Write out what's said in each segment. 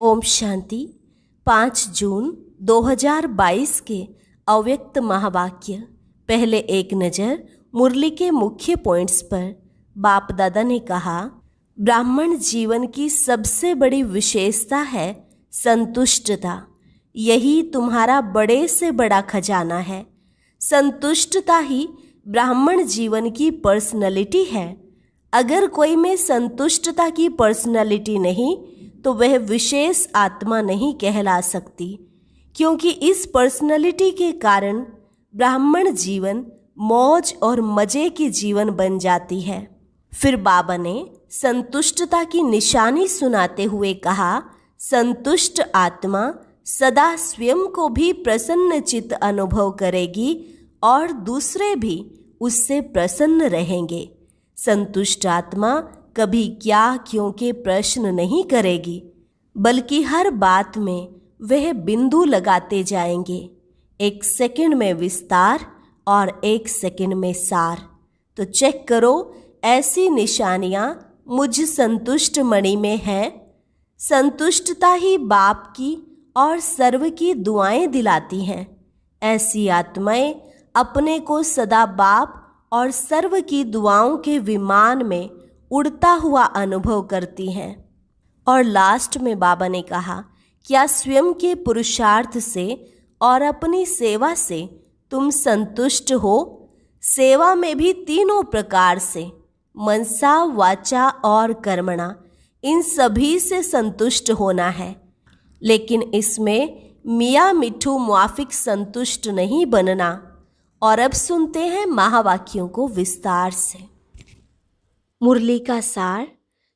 ओम शांति। 5 जून 2022 के अव्यक्त महावाक्य। पहले एक नज़र मुरली के मुख्य पॉइंट्स पर। बाप दादा ने कहा, ब्राह्मण जीवन की सबसे बड़ी विशेषता है संतुष्टता। यही तुम्हारा बड़े से बड़ा खजाना है। संतुष्टता ही ब्राह्मण जीवन की पर्सनैलिटी है। अगर कोई में संतुष्टता की पर्सनैलिटी नहीं तो वह विशेष आत्मा नहीं कहला सकती, क्योंकि इस पर्सनैलिटी के कारण ब्राह्मण जीवन मौज और मज़े की जीवन बन जाती है। फिर बाबा ने संतुष्टता की निशानी सुनाते हुए कहा, संतुष्ट आत्मा सदा स्वयं को भी प्रसन्न चित्त अनुभव करेगी और दूसरे भी उससे प्रसन्न रहेंगे। संतुष्ट आत्मा कभी क्या क्यों के प्रश्न नहीं करेगी, बल्कि हर बात में वह बिंदु लगाते जाएंगे। 1 सेकंड में विस्तार और 1 सेकंड में सार। तो चेक करो, ऐसी निशानियाँ मुझ संतुष्ट मणि में हैं। संतुष्टता ही बाप की और सर्व की दुआएं दिलाती हैं। ऐसी आत्माएं अपने को सदा बाप और सर्व की दुआओं के विमान में उड़ता हुआ अनुभव करती हैं। और लास्ट में बाबा ने कहा, क्या स्वयं के पुरुषार्थ से और अपनी सेवा से तुम संतुष्ट हो? सेवा में भी तीनों प्रकार से, मनसा, वाचा और कर्मणा, इन सभी से संतुष्ट होना है। लेकिन इसमें मियाँ मिठू मुआफिक संतुष्ट नहीं बनना। और अब सुनते हैं महावाक्यों को विस्तार से। मुरली का सार।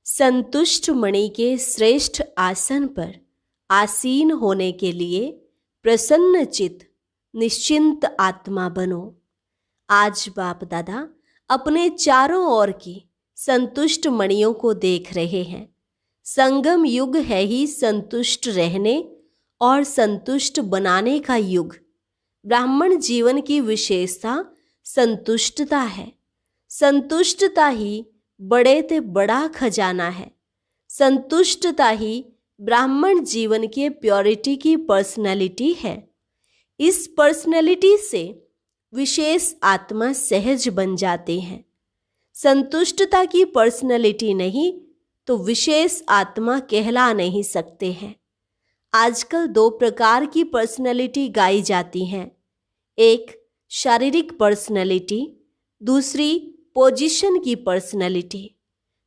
संतुष्ट मणि के श्रेष्ठ आसन पर आसीन होने के लिए प्रसन्न चित्त निश्चिंत आत्मा बनो। आज बाप दादा अपने चारों ओर की संतुष्ट मणियों को देख रहे हैं। संगम युग है ही संतुष्ट रहने और संतुष्ट बनाने का युग। ब्राह्मण जीवन की विशेषता संतुष्टता है। संतुष्टता ही बड़े ते बड़ा खजाना है। संतुष्टता ही ब्राह्मण जीवन के प्योरिटी की पर्सनैलिटी है। इस पर्सनैलिटी से विशेष आत्मा सहज बन जाते हैं। संतुष्टता की पर्सनैलिटी नहीं तो विशेष आत्मा कहला नहीं सकते हैं। आजकल 2 प्रकार की पर्सनैलिटी गाई जाती हैं। एक शारीरिक पर्सनैलिटी, दूसरी पोजीशन की पर्सनैलिटी।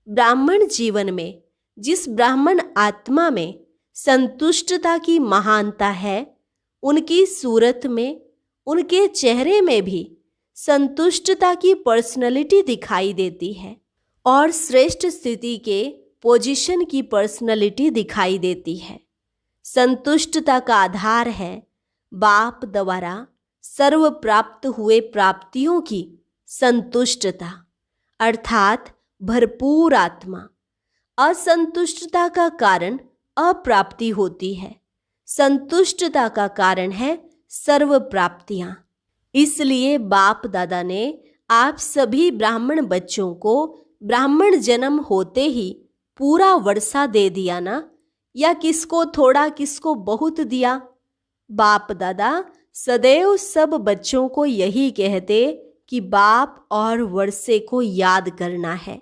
ब्राह्मण जीवन में जिस ब्राह्मण आत्मा में संतुष्टता की महानता है, उनकी सूरत में, उनके चेहरे में भी संतुष्टता की पर्सनैलिटी दिखाई देती है और श्रेष्ठ स्थिति के पोजीशन की पर्सनैलिटी दिखाई देती है। संतुष्टता का आधार है बाप द्वारा सर्व प्राप्त हुए प्राप्तियों की संतुष्टता, अर्थात भरपूर आत्मा। असंतुष्टता का कारण अप्राप्ति होती है। संतुष्टता का कारण है सर्व प्राप्तियां। इसलिए बाप दादा ने आप सभी ब्राह्मण बच्चों को ब्राह्मण जन्म होते ही पूरा वर्षा दे दिया ना, या किसको थोड़ा किसको बहुत दिया? बाप दादा सदैव सब बच्चों को यही कहते कि बाप और वर्षे को याद करना है।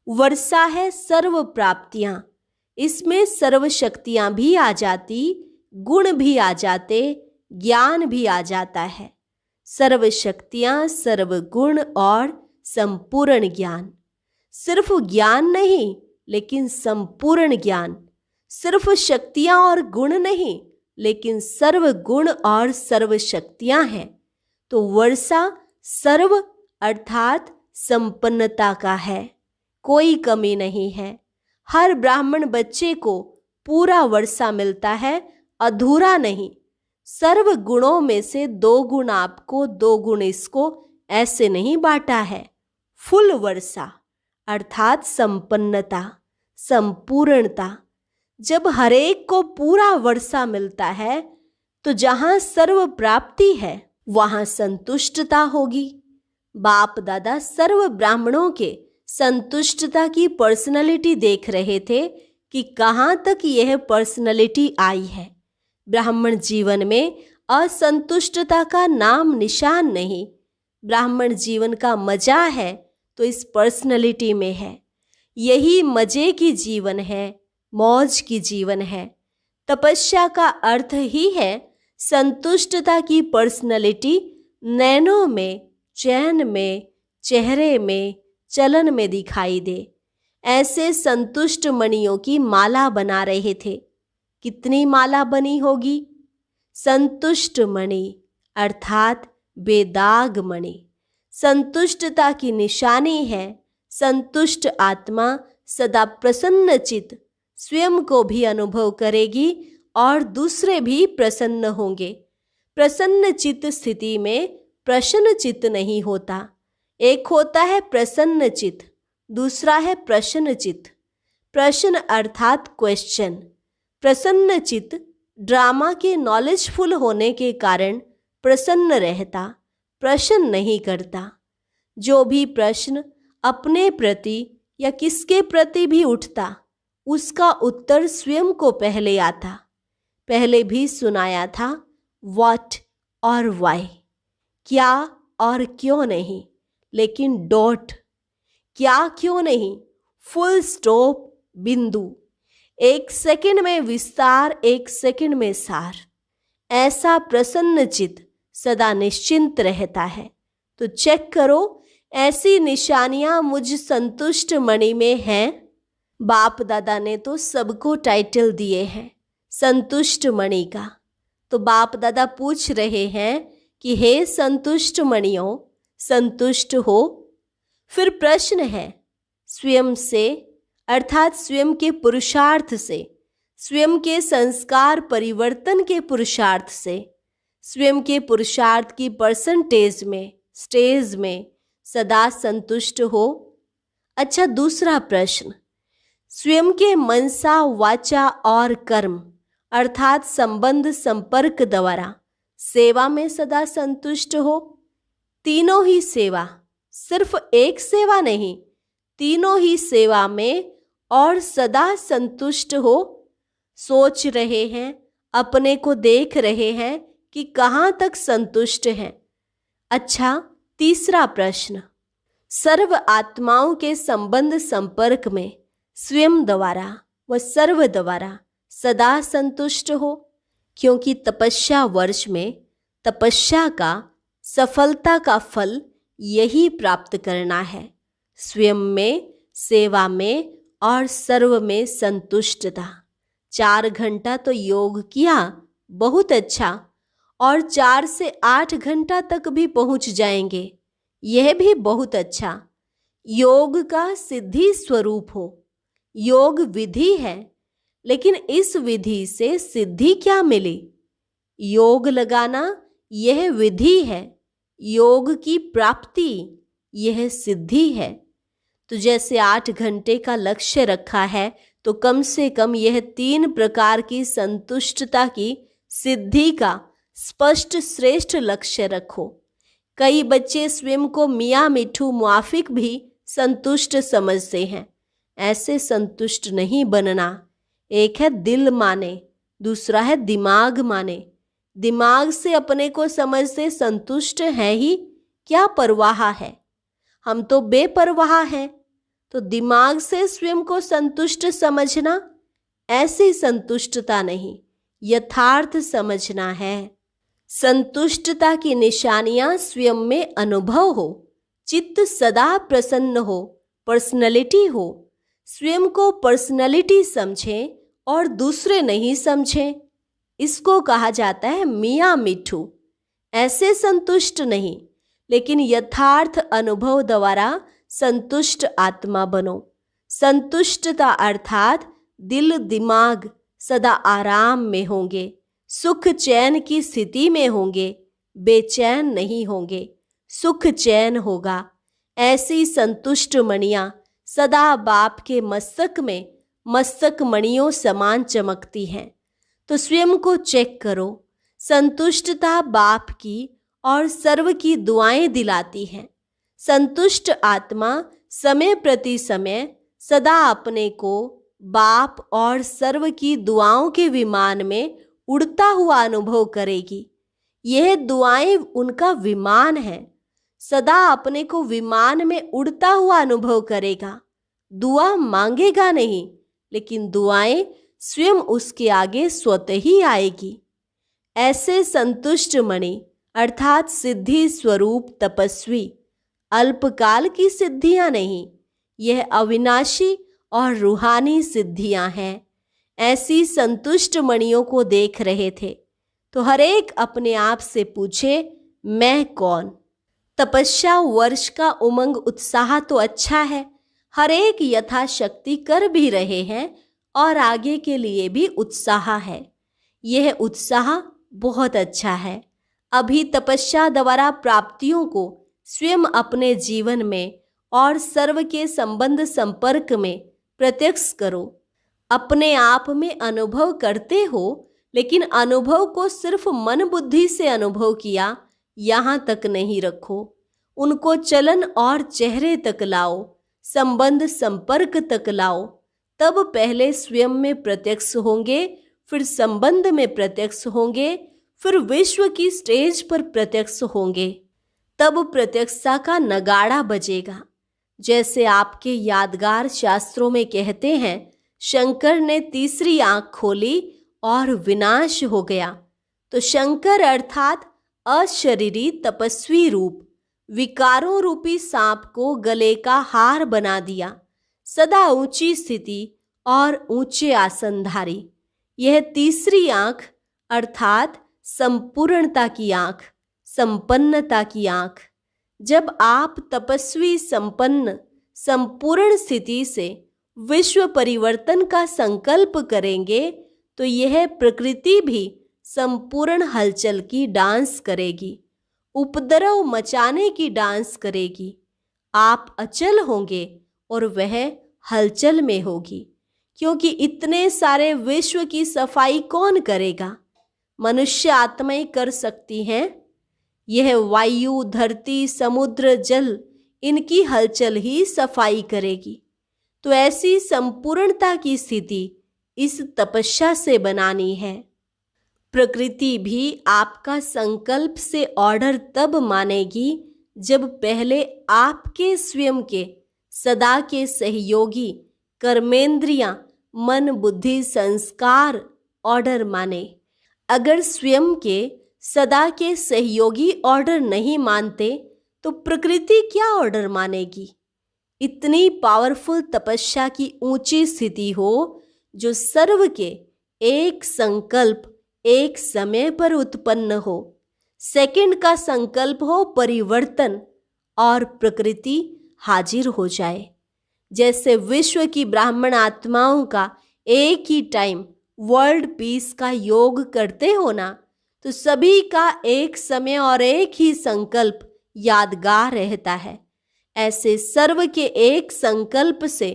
वर्षा है सर्व प्राप्तियां, इसमें सर्व शक्तियां भी आ जाती, गुण भी आ जाते, ज्ञान भी आ जाता है। सर्व शक्तियां, सर्व गुण और संपूर्ण ज्ञान। सिर्फ ज्ञान नहीं लेकिन संपूर्ण ज्ञान। सिर्फ शक्तियां और गुण नहीं लेकिन सर्व गुण और सर्व शक्तियां हैं। तो वर्षा सर्व अर्थात संपन्नता का है, कोई कमी नहीं है। हर ब्राह्मण बच्चे को पूरा वर्षा मिलता है, अधूरा नहीं। सर्व गुणों में से 2 गुण आपको, 2 गुण इसको, ऐसे नहीं बांटा है। फुल वर्षा अर्थात संपन्नता, संपूर्णता। जब हरेक को पूरा वर्षा मिलता है तो जहाँ सर्व प्राप्ति है वहाँ संतुष्टता होगी। बाप दादा सर्व ब्राह्मणों के संतुष्टता की पर्सनैलिटी देख रहे थे कि कहाँ तक यह पर्सनैलिटी आई है। ब्राह्मण जीवन में असंतुष्टता का नाम निशान नहीं। ब्राह्मण जीवन का मजा है तो इस पर्सनैलिटी में है। यही मजे की जीवन है, मौज की जीवन है। तपस्या का अर्थ ही है संतुष्टता की पर्सनैलिटी नैनों में, चैन में, चेहरे में, चलन में दिखाई दे। ऐसे संतुष्ट मणियों की माला बना रहे थे। कितनी माला बनी होगी? संतुष्ट मणि अर्थात बेदाग मणि। संतुष्टता की निशानी है। संतुष्ट आत्मा सदा प्रसन्नचित स्वयं को भी अनुभव करेगी और दूसरे भी प्रसन्न होंगे। प्रसन्नचित स्थिति में प्रश्नचित नहीं होता। एक होता है प्रसन्नचित, दूसरा है प्रश्नचित। प्रश्न अर्थात क्वेश्चन। प्रसन्नचित ड्रामा के नॉलेजफुल होने के कारण प्रसन्न रहता, प्रश्न नहीं करता। जो भी प्रश्न अपने प्रति या किसके प्रति भी उठता, उसका उत्तर स्वयं को पहले आता। पहले भी सुनाया था व्हाट और व्हाई, क्या और क्यों नहीं, लेकिन डॉट, क्या क्यों नहीं, फुल स्टॉप, बिंदु। 1 सेकंड में विस्तार, 1 सेकंड में सार। ऐसा प्रसन्न चित्त सदा निश्चिंत रहता है। तो चेक करो, ऐसी निशानियां मुझ संतुष्ट मणि में हैं। बाप दादा ने तो सबको टाइटल दिए हैं संतुष्ट मणि का। तो बाप दादा पूछ रहे हैं कि हे संतुष्ट मणियों, संतुष्ट हो? फिर प्रश्न है, स्वयं से अर्थात स्वयं के पुरुषार्थ से, स्वयं के संस्कार परिवर्तन के पुरुषार्थ से, स्वयं के पुरुषार्थ की परसेंटेज में, स्टेज में सदा संतुष्ट हो? अच्छा, दूसरा प्रश्न, स्वयं के मनसा, वाचा और कर्म अर्थात संबंध संपर्क द्वारा सेवा में सदा संतुष्ट हो? तीनों ही सेवा, सिर्फ एक सेवा नहीं, तीनों ही सेवा में और सदा संतुष्ट हो? सोच रहे हैं, अपने को देख रहे हैं कि कहाँ तक संतुष्ट हैं। अच्छा, तीसरा प्रश्न, सर्व आत्माओं के संबंध संपर्क में स्वयं द्वारा व सर्व द्वारा सदा संतुष्ट हो? क्योंकि तपस्या वर्ष में तपस्या का सफलता का फल यही प्राप्त करना है, स्वयं में, सेवा में और सर्व में संतुष्टता। 4 घंटा तो योग किया, बहुत अच्छा, और 4 से 8 घंटा तक भी पहुंच जाएंगे, यह भी बहुत अच्छा। योग का सिद्धि स्वरूप हो। योग विधि है, लेकिन इस विधि से सिद्धि क्या मिली? योग लगाना यह विधि है, योग की प्राप्ति यह सिद्धि है। तो जैसे 8 घंटे का लक्ष्य रखा है, तो कम से कम यह 3 प्रकार की संतुष्टता की सिद्धि का स्पष्ट श्रेष्ठ लक्ष्य रखो। कई बच्चे स्वयं को मियाँ मिठू मुआफिक भी संतुष्ट समझते हैं। ऐसे संतुष्ट नहीं बनना। एक है दिल माने, दूसरा है दिमाग माने। दिमाग से अपने को समझते संतुष्ट है ही, क्या परवाह है, हम तो बेपरवाह हैं। तो दिमाग से स्वयं को संतुष्ट समझना, ऐसी संतुष्टता नहीं, यथार्थ समझना है। संतुष्टता की निशानियां स्वयं में अनुभव हो, चित्त सदा प्रसन्न हो, पर्सनैलिटी हो। स्वयं को पर्सनैलिटी समझें और दूसरे नहीं समझें, इसको कहा जाता है मियाँ मिठू। ऐसे संतुष्ट नहीं, लेकिन यथार्थ अनुभव द्वारा संतुष्ट आत्मा बनो। संतुष्टता अर्थात दिल दिमाग सदा आराम में होंगे, सुख चैन की स्थिति में होंगे, बेचैन नहीं होंगे, सुख चैन होगा। ऐसी संतुष्ट मणियां सदा बाप के मस्तक में मस्तक मणियों समान चमकती हैं। तो स्वयं को चेक करो, संतुष्टता बाप की और सर्व की दुआएं दिलाती है। संतुष्ट आत्मा समय प्रति समय सदा अपने को बाप और सर्व की दुआओं के विमान में उड़ता हुआ अनुभव करेगी। यह दुआएं उनका विमान है। सदा अपने को विमान में उड़ता हुआ अनुभव करेगा। दुआ मांगेगा नहीं, लेकिन दुआएं स्वयं उसके आगे स्वतः ही आएगी। ऐसे संतुष्ट मणि अर्थात सिद्धि स्वरूप तपस्वी अल्पकाल की सिद्धियां नहीं, यह अविनाशी और रूहानी सिद्धियां हैं। ऐसी संतुष्ट मणियों को देख रहे थे तो हर एक अपने आप से पूछे, मैं कौन? तपस्या वर्ष का उमंग उत्साह तो अच्छा है, हर एक यथाशक्ति कर भी रहे हैं और आगे के लिए भी उत्साह है। यह उत्साह बहुत अच्छा है। अभी तपस्या द्वारा प्राप्तियों को स्वयं अपने जीवन में और सर्व के संबंध संपर्क में प्रत्यक्ष करो। अपने आप में अनुभव करते हो, लेकिन अनुभव को सिर्फ मन बुद्धि से अनुभव किया यहाँ तक नहीं रखो। उनको चलन और चेहरे तक लाओ, संबंध संपर्क तक लाओ। तब पहले स्वयं में प्रत्यक्ष होंगे, फिर संबंध में प्रत्यक्ष होंगे, फिर विश्व की स्टेज पर प्रत्यक्ष होंगे। तब प्रत्यक्षता का नगाड़ा बजेगा। जैसे आपके यादगार शास्त्रों में कहते हैं, शंकर ने तीसरी आंख खोली और विनाश हो गया। तो शंकर अर्थात अशरीरी तपस्वी रूप विकारों रूपी सांप को गले का हार बना दिया। सदा ऊंची स्थिति और ऊंचे आसनधारी। यह तीसरी आंख अर्थात संपूर्णता की आंख, संपन्नता की आंख। जब आप तपस्वी संपन्न संपूर्ण स्थिति से विश्व परिवर्तन का संकल्प करेंगे तो यह प्रकृति भी संपूर्ण हलचल की डांस करेगी, उपद्रव मचाने की डांस करेगी। आप अचल होंगे और वह हलचल में होगी, क्योंकि इतने सारे विश्व की सफाई कौन करेगा? मनुष्य आत्माएं कर सकती हैं। यह वायु, धरती, समुद्र, जल, इनकी हलचल ही सफाई करेगी। तो ऐसी संपूर्णता की स्थिति इस तपस्या से बनानी है। प्रकृति भी आपका संकल्प से ऑर्डर तब मानेगी जब पहले आपके स्वयं के सदा के सहयोगी कर्मेंद्रियां, मन, बुद्धि, संस्कार ऑर्डर माने। अगर स्वयं के सदा के सहयोगी ऑर्डर नहीं मानते तो प्रकृति क्या ऑर्डर मानेगी? इतनी पावरफुल तपस्या की ऊंची स्थिति हो जो सर्व के एक संकल्प एक समय पर उत्पन्न हो। सेकंड का संकल्प हो परिवर्तन और प्रकृति हाजिर हो जाए। जैसे विश्व की ब्राह्मण आत्माओं का एक ही टाइम वर्ल्ड पीस का योग करते हो ना, तो सभी का एक समय और एक ही संकल्प यादगार रहता है। ऐसे सर्व के एक संकल्प से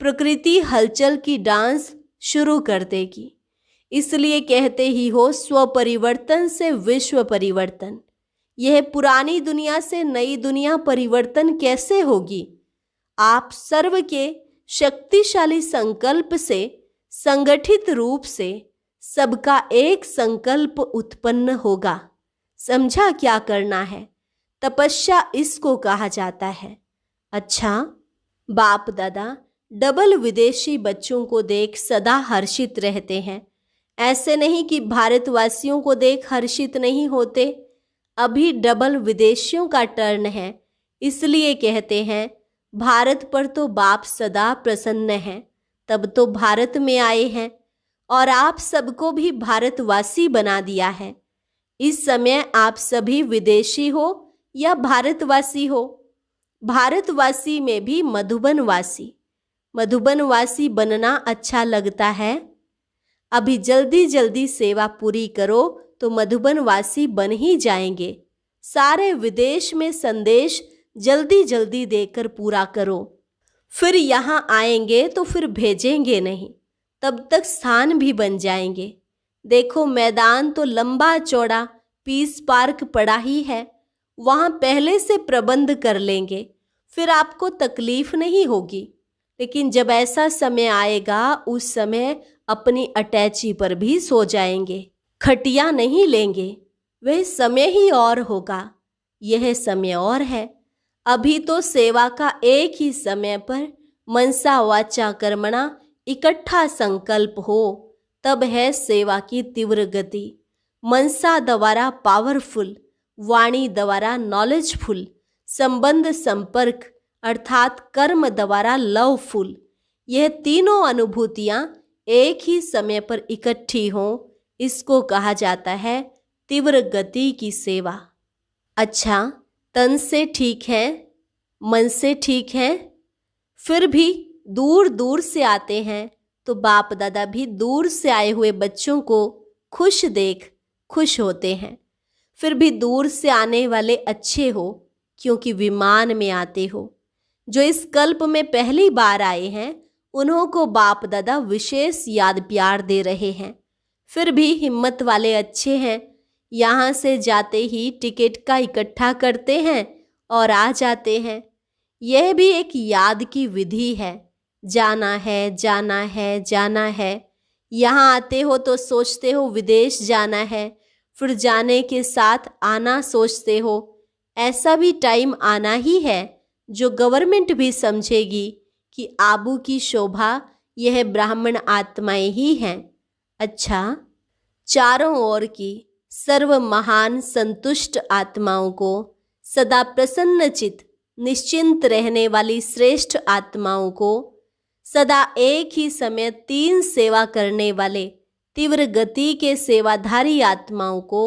प्रकृति हलचल की डांस शुरू कर देगी। इसलिए कहते ही हो, स्व परिवर्तन से विश्व परिवर्तन। यह पुरानी दुनिया से नई दुनिया परिवर्तन कैसे होगी? आप सर्व के शक्तिशाली संकल्प से संगठित रूप से सबका एक संकल्प उत्पन्न होगा। समझा क्या करना है? तपस्या इसको कहा जाता है। अच्छा, बाप दादा डबल विदेशी बच्चों को देख सदा हर्षित रहते हैं। ऐसे नहीं कि भारतवासियों को देख हर्षित नहीं होते। अभी डबल विदेशियों का टर्न है, इसलिए कहते हैं भारत पर तो बाप सदा प्रसन्न हैं। तब तो भारत में आए हैं और आप सबको भी भारतवासी बना दिया है। इस समय आप सभी विदेशी हो या भारतवासी हो। भारतवासी में भी मधुबनवासी, मधुबनवासी बनना अच्छा लगता है। अभी जल्दी जल्दी सेवा पूरी करो तो मधुबनवासी बन ही जाएंगे। सारे विदेश में संदेश जल्दी जल्दी देकर पूरा करो, फिर यहाँ आएंगे तो फिर भेजेंगे नहीं, तब तक स्थान भी बन जाएंगे। देखो मैदान तो लंबा चौड़ा पीस पार्क पड़ा ही है, वहाँ पहले से प्रबंध कर लेंगे, फिर आपको तकलीफ नहीं होगी। लेकिन जब ऐसा समय आएगा उस समय अपनी अटैची पर भी सो जाएंगे, खटिया नहीं लेंगे। वह समय ही और होगा, यह समय और है। अभी तो सेवा का एक ही समय पर मनसा वाचा कर्मणा इकट्ठा संकल्प हो, तब है सेवा की तीव्र गति। मनसा द्वारा पावरफुल, वाणी द्वारा नॉलेजफुल, संबंध संपर्क अर्थात कर्म द्वारा लवफुल, यह तीनों अनुभूतियां एक ही समय पर इकट्ठी हों, इसको कहा जाता है तीव्र गति की सेवा। अच्छा, तन से ठीक है, मन से ठीक है, फिर भी दूर दूर से आते हैं, तो बाप दादा भी दूर से आए हुए बच्चों को खुश देख खुश होते हैं। फिर भी दूर से आने वाले अच्छे हो, क्योंकि विमान में आते हो। जो इस कल्प में पहली बार आए हैं, उन्हों को बाप दादा विशेष याद प्यार दे रहे हैं। फिर भी हिम्मत वाले अच्छे हैं, यहाँ से जाते ही टिकट का इकट्ठा करते हैं और आ जाते हैं। यह भी एक याद की विधि है, जाना है जाना है जाना है। यहाँ आते हो तो सोचते हो विदेश जाना है, फिर जाने के साथ आना सोचते हो। ऐसा भी टाइम आना ही है जो गवर्नमेंट भी समझेगी कि आबू की शोभा यह ब्राह्मण आत्माएं ही हैं। अच्छा, चारों ओर की सर्व महान संतुष्ट आत्माओं को, सदा प्रसन्नचित निश्चिंत रहने वाली श्रेष्ठ आत्माओं को, सदा एक ही समय 3 सेवा करने वाले तीव्र गति के सेवाधारी आत्माओं को,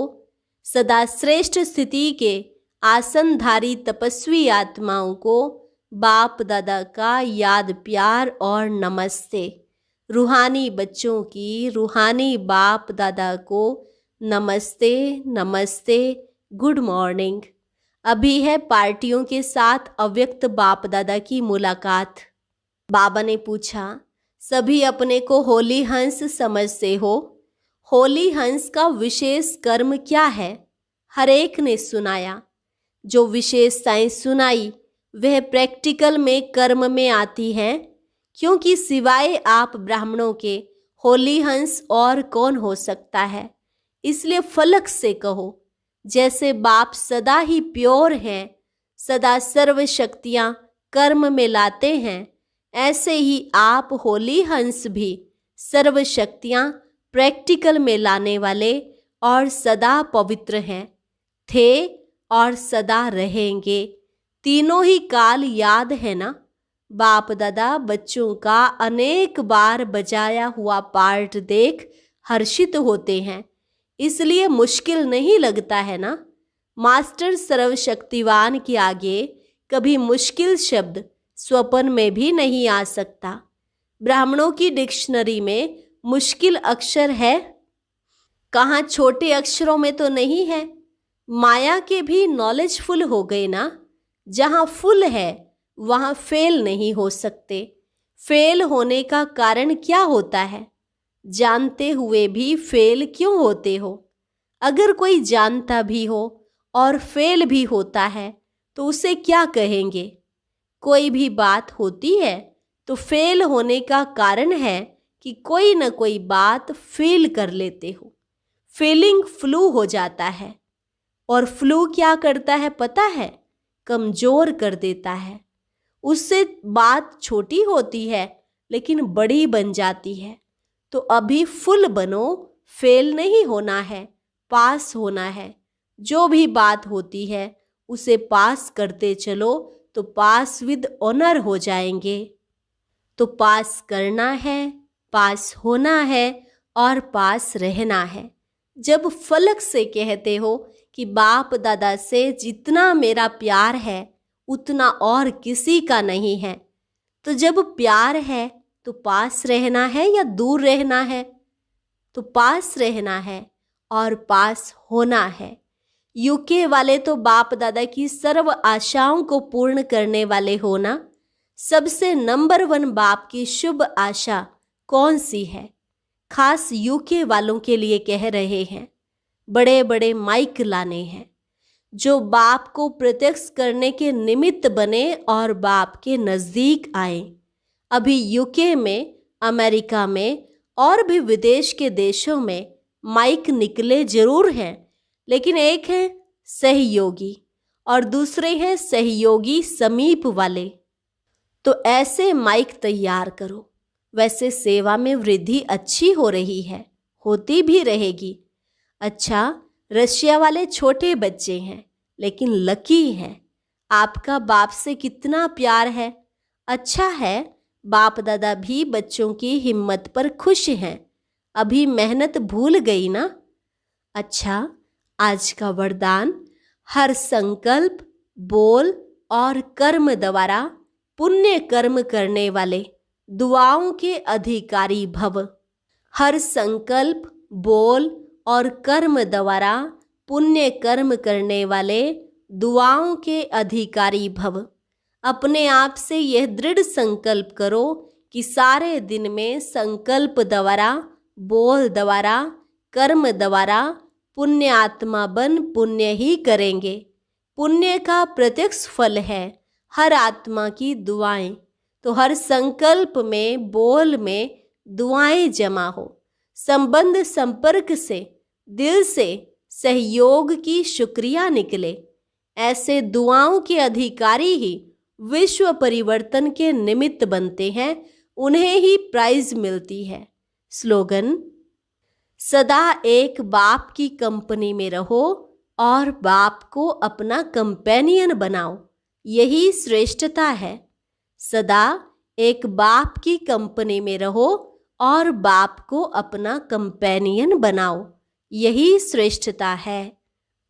सदा श्रेष्ठ स्थिति के आसनधारी तपस्वी आत्माओं को बाप दादा का याद प्यार और नमस्ते। रूहानी बच्चों की रूहानी बाप दादा को नमस्ते नमस्ते, गुड मॉर्निंग। अभी है पार्टियों के साथ अव्यक्त बाप दादा की मुलाकात। बाबा ने पूछा, सभी अपने को होली हंस समझते हो? होली हंस का विशेष कर्म क्या है? हर एक ने सुनाया। जो विशेषताएं सुनाई वह प्रैक्टिकल में कर्म में आती हैं, क्योंकि सिवाय आप ब्राह्मणों के होली हंस और कौन हो सकता है। इसलिए फलक से कहो, जैसे बाप सदा ही प्योर हैं, सदा सर्व शक्तियां कर्म में लाते हैं, ऐसे ही आप होली हंस भी सर्व शक्तियां प्रैक्टिकल में लाने वाले और सदा पवित्र हैं, थे और सदा रहेंगे। तीनों ही काल याद है ना? बाप दादा बच्चों का अनेक बार बजाया हुआ पार्ट देख हर्षित होते हैं, इसलिए मुश्किल नहीं लगता है ना? मास्टर सर्वशक्तिवान के आगे कभी मुश्किल शब्द स्वप्न में भी नहीं आ सकता। ब्राह्मणों की डिक्शनरी में मुश्किल अक्षर है? कहाँ छोटे अक्षरों में तो नहीं है। माया के भी नॉलेजफुल हो गए ना। जहाँ फुल है वहाँ फेल नहीं हो सकते। फेल होने का कारण क्या होता है? जानते हुए भी फेल क्यों होते हो? अगर कोई जानता भी हो और फेल भी होता है तो उसे क्या कहेंगे? कोई भी बात होती है तो फेल होने का कारण है कि कोई न कोई बात फील कर लेते हो। फीलिंग फ्लू हो जाता है, और फ्लू क्या करता है पता है? कमजोर कर देता है। उससे बात छोटी होती है लेकिन बड़ी बन जाती है। तो अभी फुल बनो, फेल नहीं होना है, पास होना है। जो भी बात होती है उसे पास करते चलो तो पास विद ऑनर हो जाएंगे। तो पास करना है, पास होना है और पास रहना है। जब फलक से कहते हो कि बाप दादा से जितना मेरा प्यार है उतना और किसी का नहीं है, तो जब प्यार है तो पास रहना है या दूर रहना है? तो पास रहना है और पास होना है। यूके वाले तो बाप दादा की सर्व आशाओं को पूर्ण करने वाले हो ना। सबसे नंबर 1 बाप की शुभ आशा कौन सी है? खास यूके वालों के लिए कह रहे हैं। बड़े बड़े माइक लाने हैं जो बाप को प्रत्यक्ष करने के निमित्त बने और बाप के नज़दीक आए। अभी यूके में, अमेरिका में और भी विदेश के देशों में माइक निकले जरूर हैं, लेकिन एक है सहयोगी और दूसरे हैं सहयोगी समीप वाले। तो ऐसे माइक तैयार करो। वैसे सेवा में वृद्धि अच्छी हो रही है, होती भी रहेगी। अच्छा, रशिया वाले छोटे बच्चे हैं लेकिन लकी हैं। आपका बाप से कितना प्यार है। अच्छा है, बाप दादा भी बच्चों की हिम्मत पर खुश हैं। अभी मेहनत भूल गई ना। अच्छा, आज का वरदान, हर संकल्प, बोल और कर्म द्वारा पुण्य कर्म करने वाले दुआओं के अधिकारी भव। हर संकल्प, बोल और कर्म द्वारा पुण्य कर्म करने वाले दुआओं के अधिकारी भव। अपने आप से यह दृढ़ संकल्प करो कि सारे दिन में संकल्प द्वारा, बोल द्वारा, कर्म द्वारा पुण्य आत्मा बन पुण्य ही करेंगे। पुण्य का प्रत्यक्ष फल है हर आत्मा की दुआएं। तो हर संकल्प में, बोल में दुआएं जमा हो। संबंध संपर्क से, दिल से सहयोग की शुक्रिया निकले। ऐसे दुआओं के अधिकारी ही विश्व परिवर्तन के निमित्त बनते हैं, उन्हें ही प्राइज मिलती है। स्लोगन, सदा एक बाप की कंपनी में रहो और बाप को अपना कंपेनियन बनाओ, यही श्रेष्ठता है। सदा एक बाप की कंपनी में रहो और बाप को अपना कंपेनियन बनाओ, यही श्रेष्ठता है।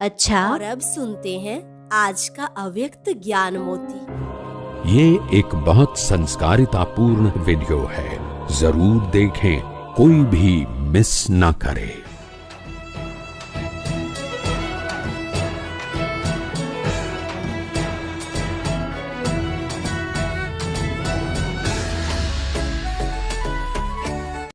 अच्छा, और अब सुनते हैं आज का अव्यक्त ज्ञान मोती। ये एक बहुत संस्कारितापूर्ण वीडियो है, जरूर देखें, कोई भी मिस ना करे।